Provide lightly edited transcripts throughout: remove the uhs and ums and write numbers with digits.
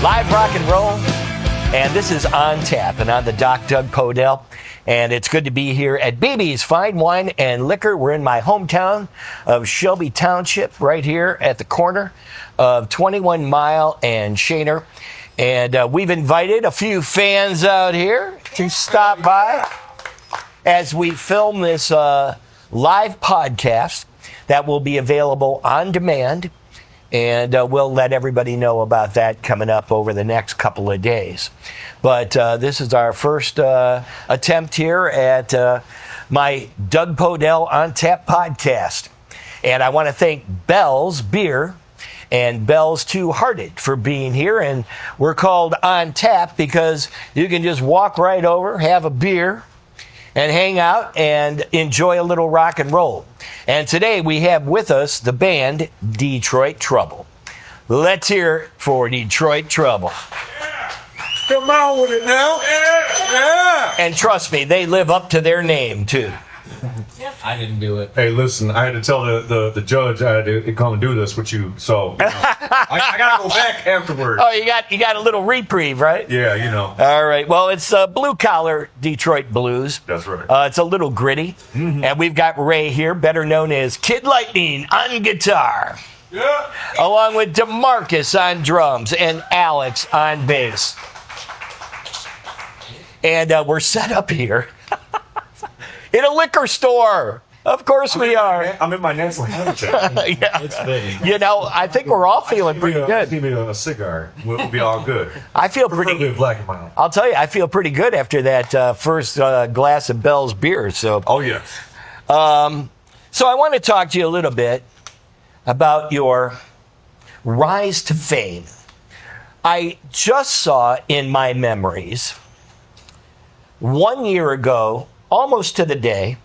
Live rock and roll, and this is On Tap, and I'm the Doc Doug Podell, and it's good to be here at BB's Fine Wine and Liquor. We're in my hometown of Shelby Township, right here at the corner of 21 Mile and Shaner, and we've invited a few fans out here to stop by as we film this live podcast that will be available on demand. And we'll let everybody know about that coming up over the next couple of days. But this is our first attempt here at my Doug Podell On Tap podcast. And I want to thank Bell's Beer and Bell's Two Hearted for being here. And we're called On Tap because you can just walk right over, have a beer, and hang out and enjoy a little rock and roll. And today we have with us the band Detroit Trouble. Let's hear it for Detroit Trouble. Yeah. Come on with it now. Yeah. And trust me, they live up to their name too. I didn't do it. Hey, listen, I had to tell the judge I had to come and do this with you, so I gotta go back afterwards. Oh, you got a little reprieve, right? Yeah, you know. All right. Well, it's blue collar Detroit blues. That's right. It's a little gritty, and we've got Ray here, better known as Kid Lightning on guitar. Yeah. Along with DeMarcus on drums and Alex on bass. And we're set up here in a liquor store. Of course we are. I'm in my natural habitat. Yeah. It's fitting. You know, I think we're all feeling pretty good. Give me a cigar. We'll be all good. I feel Preferably pretty. a black and mild. I'll tell you, I feel pretty good after that first glass of Bell's beer. So, Oh, yes. so I want to talk to you a little bit about your rise to fame. I just saw in my memories 1 year ago, almost to the day,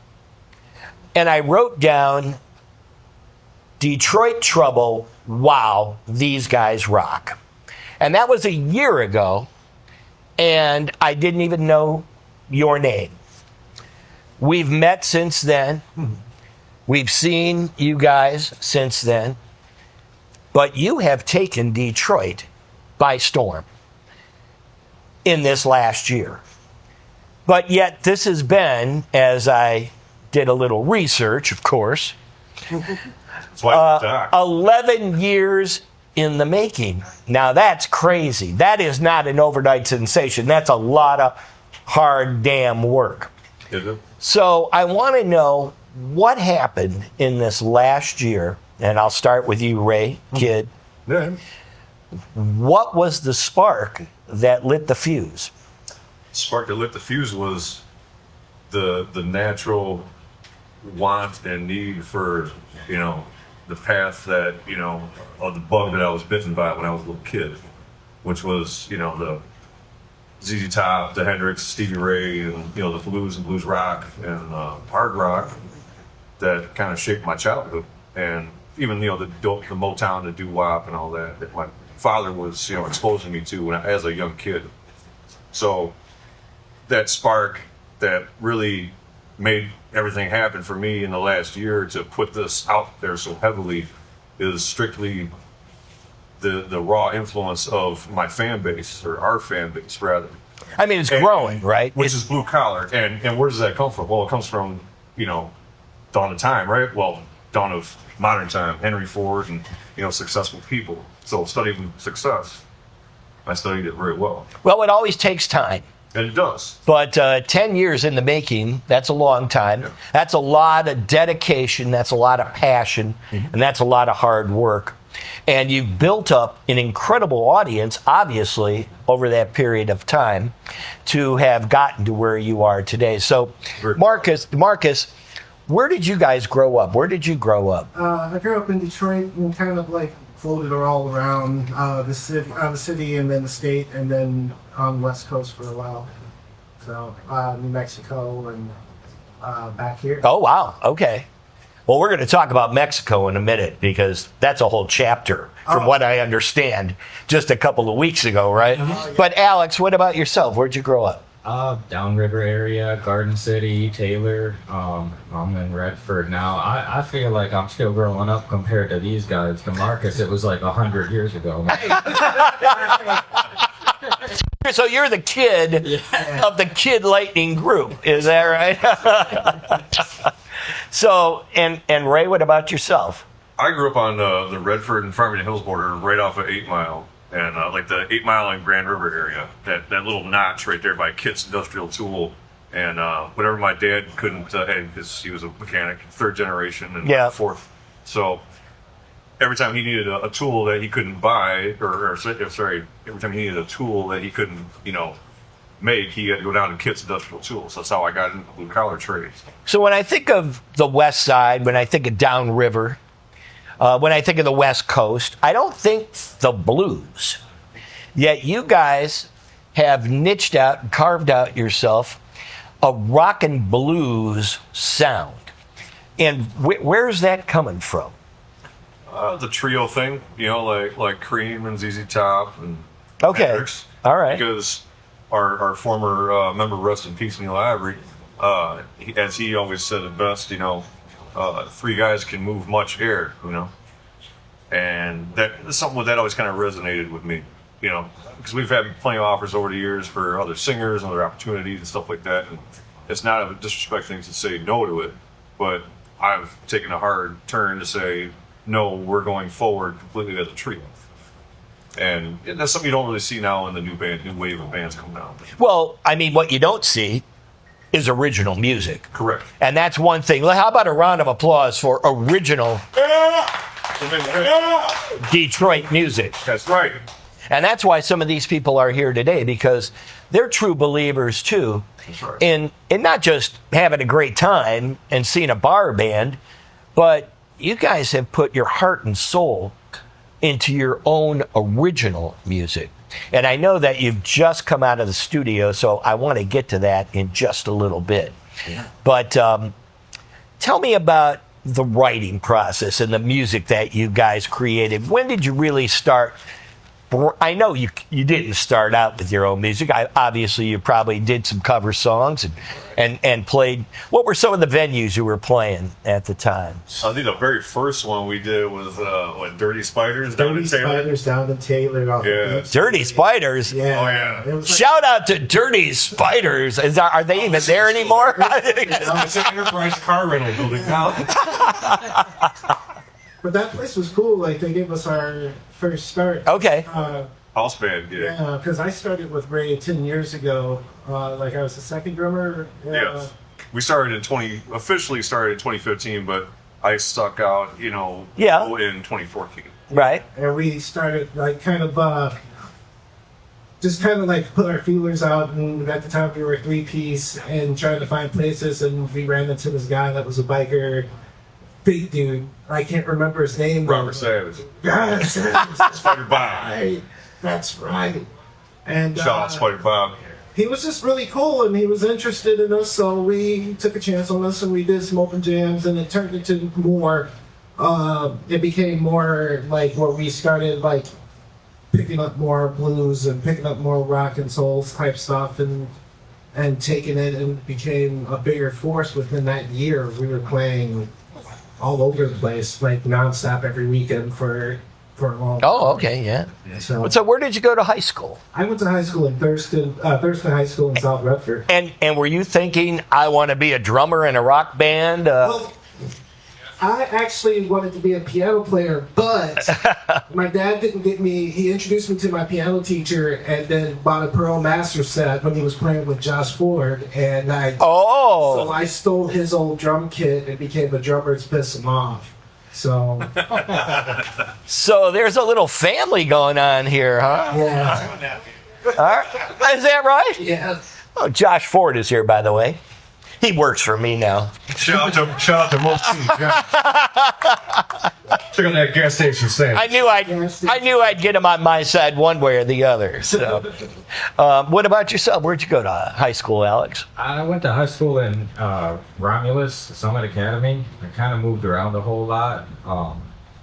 and I wrote down Detroit Trouble, wow, these guys rock. And that was a year ago, and I didn't even know your name. We've met since then. We've seen you guys since then. But you have taken Detroit by storm in this last year. But yet this has been, as I did a little research, of course, That's why 11 years in the making. Now that's crazy. That is not an overnight sensation. That's a lot of hard damn work. Is it? So I want to know what happened in this last year, and I'll start with you, Ray, kid. Yeah. What was the spark that lit the fuse? Spark that lit the fuse was the natural want and need for, the path that, of the bug that I was bitten by when I was a little kid, which was, the ZZ Top, the Hendrix, Stevie Ray, and, the blues and blues rock and hard rock that kind of shaped my childhood. And even, the Motown, the doo-wop and all that my father was, exposing me to as a young kid. So that spark that really made everything happen for me in the last year to put this out there so heavily is strictly the raw influence of my fan base, or our fan base rather. I mean, it's growing, right? Which is blue collar. And where does that come from? Well, it comes from, dawn of time, right? Well, dawn of modern time, Henry Ford and, successful people. So studying success, I studied it very well. Well, it always takes time. And it does. But 10 years in the making, that's a long time. Yeah. That's a lot of dedication. That's a lot of passion. And that's a lot of hard work. And you've built up an incredible audience, obviously, over that period of time to have gotten to where you are today. So, Marcus, where did you guys grow up? Where did you grow up? I grew up in Detroit and kind of floated all around the city and then the state and then on the West Coast for a while. So New Mexico and back here. Oh, wow. Okay. Well, we're going to talk about Mexico in a minute because that's a whole chapter from what I understand just a couple of weeks ago, right? Yeah. But Alex, what about yourself? Where'd you grow up? Downriver area, Garden City, Taylor. I'm in Redford now. I feel like I'm still growing up compared to these guys. To Marcus, it was like 100 years ago. So you're the kid of the Kid Lightning group, is that right? So, and Ray, what about yourself? I grew up on the Redford and Farmington Hills border, right off of 8 Mile, and like the 8 Mile and Grand River area. That little notch right there by Kit's Industrial Tool, and whatever my dad couldn't, because he was a mechanic, third generation and fourth. So every time he needed a tool that he couldn't buy, every time he needed a tool that he couldn't, make, he had to go down to Kit's Industrial Tools. That's how I got into blue collar trades. So when I think of the West Side, when I think of Downriver, when I think of the West Coast, I don't think the blues. Yet you guys have niched out and carved out yourself a rock and blues sound. And where's that coming from? The trio thing, like Cream and ZZ Top and Hendrix. All right. Because our former member, rest in peace, Neil Avery, as he always said it best, three guys can move much air, and that's something that always kind of resonated with me, because we've had plenty of offers over the years for other singers and other opportunities and stuff like that, and it's not a disrespect thing to say no to it, but I've taken a hard turn to say, no, we're going forward completely as a trio. And that's something you don't really see now in the new wave of bands coming out. Well, I mean, what you don't see is original music. Correct. And that's one thing. How about a round of applause for original Detroit music? That's right. And that's why some of these people are here today, because they're true believers too. That's right. in not just having a great time and seeing a bar band, but you guys have put your heart and soul into your own original music. And I know that you've just come out of the studio, so I want to get to that in just a little bit. Yeah. But tell me about the writing process and the music that you guys created. When did you really start? I know you didn't start out with your own music. Obviously, you probably did some cover songs and played. What were some of the venues you were playing at the time? I think the very first one we did was Dirty Spiders Dirty Spiders down in Taylor. Yeah. Dirty Spiders? Yeah. Oh, yeah. It was Shout out to Dirty Spiders. Are they even there anymore? It's an Enterprise car rental building now. But that place was cool. Like, they gave us our first start. Okay. House band, Yeah, because I started with Ray 10 years ago. Like, I was the second drummer. Yes. We officially started in 2015, but I stuck out, in 2014. Right. And we started, like, just like put our feelers out. And at the time, we were a three-piece and trying to find places. And we ran into this guy that was a biker. Big dude. I can't remember his name. Robert Savage. Yes. Spider Bob. Right. That's right. And Shout out Spider Bob. he was just really cool, and he was interested in us, so we took a chance on us, and we did some open jams, and it turned into more. It became more like where we started like picking up more blues and picking up more rock and soul type stuff, and taking it, and it became a bigger force within that year. We were playing all over the place, like nonstop every weekend for a long time. Oh, okay, yeah. So where did you go to high school? I went to high school in Thurston High School in South Redford. And were you thinking, I want to be a drummer in a rock band? Well, I actually wanted to be a piano player, but my dad didn't get me. He introduced me to my piano teacher and then bought a Pearl Master set when he was playing with Josh Ford. And so I stole his old drum kit and became a drummer to piss him off. So there's a little family going on here, huh? yeah. All right. Is that right? Yeah. Oh, Josh Ford is here, by the way. He works for me now. Shout out to most teams. Yeah. Check on that gas station stand. I knew I'd get him on my side one way or the other. So, what about yourself? Where'd you go to high school, Alex? I went to high school in Romulus, Summit Academy. I kind of moved around a whole lot. I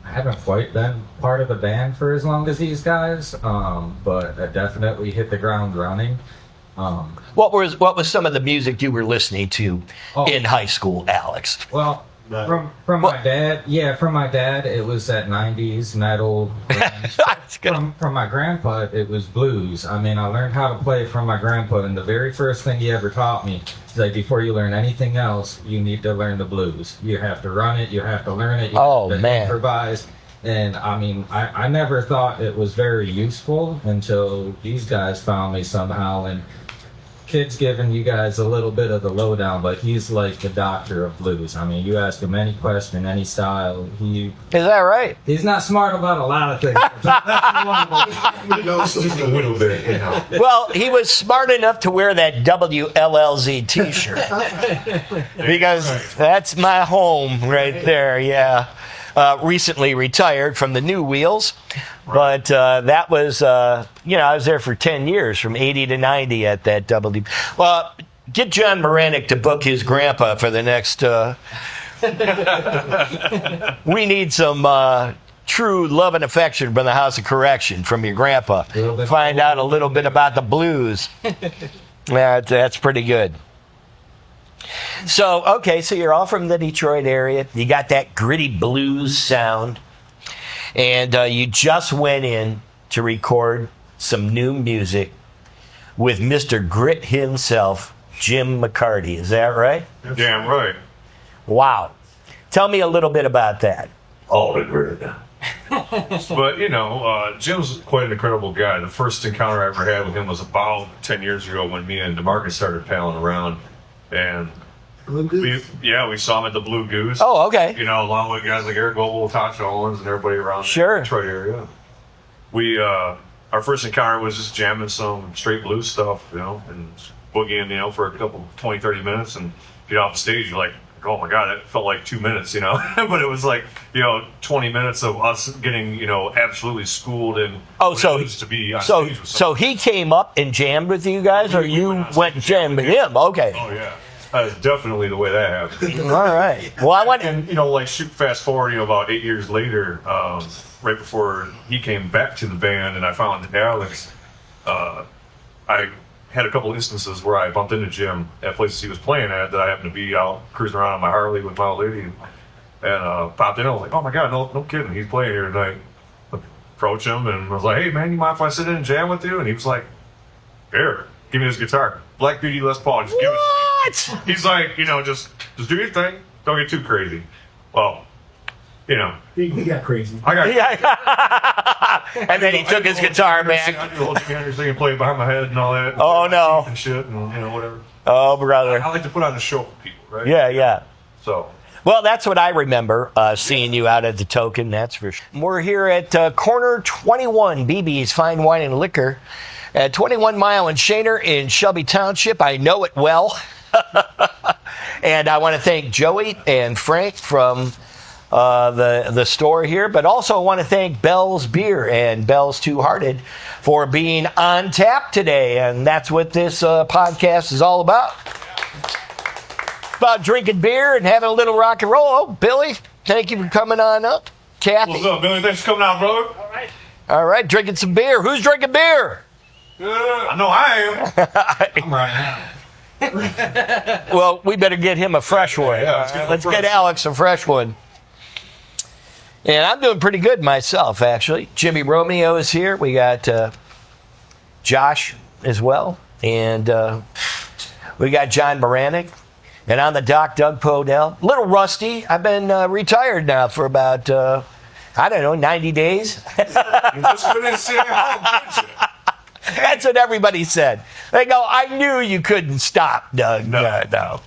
haven't quite been part of the band for as long as these guys, but I definitely hit the ground running. What was some of the music you were listening to Oh. in high school, Alex? Well, from my dad, it was that '90s metal. That's good. From my grandpa, it was blues. I mean, I learned how to play from my grandpa, and the very first thing he ever taught me is like, before you learn anything else, you need to learn the blues. You have to run it, you have to learn it, you have to man. improvise. And I mean, I never thought it was very useful until these guys found me somehow. And Kid's giving you guys a little bit of the lowdown, but he's like the doctor of blues. I mean, you ask him any question, any style, Is that right? he's not smart about a lot of things. That's one of them. He knows just a little bit, you know. Well, he was smart enough to wear that WLLZ T-shirt because that's my home right there. Yeah, recently retired from the new wheels, but that was I was there for 10 years, from 80 to 90 at that W. Well, get John Moranic to book his grandpa for the next. We need some true love and affection from the House of Correction from your grandpa. Find out a little bit about the blues. That's pretty good. So, okay, so you're all from the Detroit area. You got that gritty blues sound. And you just went in to record some new music with Mr. Grit himself, Jim McCarty. Is that right? Damn right. Wow. Tell me a little bit about that. All the grit. But, Jim's quite an incredible guy. The first encounter I ever had with him was about 10 years ago when me and DeMarcus started palling around. And Blue Goose. we saw him at the Blue Goose. Oh, okay. Along with guys like Eric Goebel, Tosh Owens, and everybody around Sure. the Detroit area. We, our first encounter was just jamming some straight blues stuff, and boogieing, for a couple, 20, 30 minutes, and get off the stage, you're like, oh my God, that felt like 2 minutes, but it was like, 20 minutes of us getting, absolutely schooled in what it was to be on stage with So he came up and jammed with you guys, or you went and jammed with him? Okay. Oh, yeah. That's definitely the way that happened. All right. Well, I want. And, shoot fast forward, about 8 years later, right before he came back to the band and I found Alex, I had a couple instances where I bumped into Jim at places he was playing at that I happened to be out cruising around on my Harley with my old lady and popped in. I was like, oh my God, no kidding. He's playing here tonight. Approached him and I was like, hey man, you mind if I sit in and jam with you? And he was like, here, give me this guitar. Black Beauty Les Paul, just give it. What? He's like, just do your thing. Don't get too crazy. Well, He got crazy. I got. Yeah. And then he took his guitar back. I do the whole Jimi Hendrix thing and play it behind my head and all that. Oh, no. And shit and whatever. Oh, brother. I like to put on a show for people, right? Yeah. So. Well, that's what I remember seeing you out at the Token, that's for sure. We're here at Corner 21, BB's Fine Wine and Liquor, at 21 Mile and Shaner in Shelby Township. I know it well. And I want to thank Joey and Frank from the store here, but also I want to thank Bell's Beer and Bell's Two Hearted for being on tap today. And that's what this podcast is all about. About drinking beer and having a little rock and roll. Oh, Billy, thank you for coming on up. Kathy. What's up, Billy? Thanks for coming out, brother. All right, drinking some beer. Who's drinking beer? I know I am. I'm running out. Well, we better get him a fresh one. Yeah, Let's get Alex a fresh one. And I'm doing pretty good myself, actually. Jimmy Romeo is here. We got Josh as well. And we got John Moranic. And I'm the Doc, Doug Podell. A little rusty. I've been retired now for about, 90 days. You just couldn't sit at home, could you? That's what everybody said. They go, I knew you couldn't stop, Doug. No. No.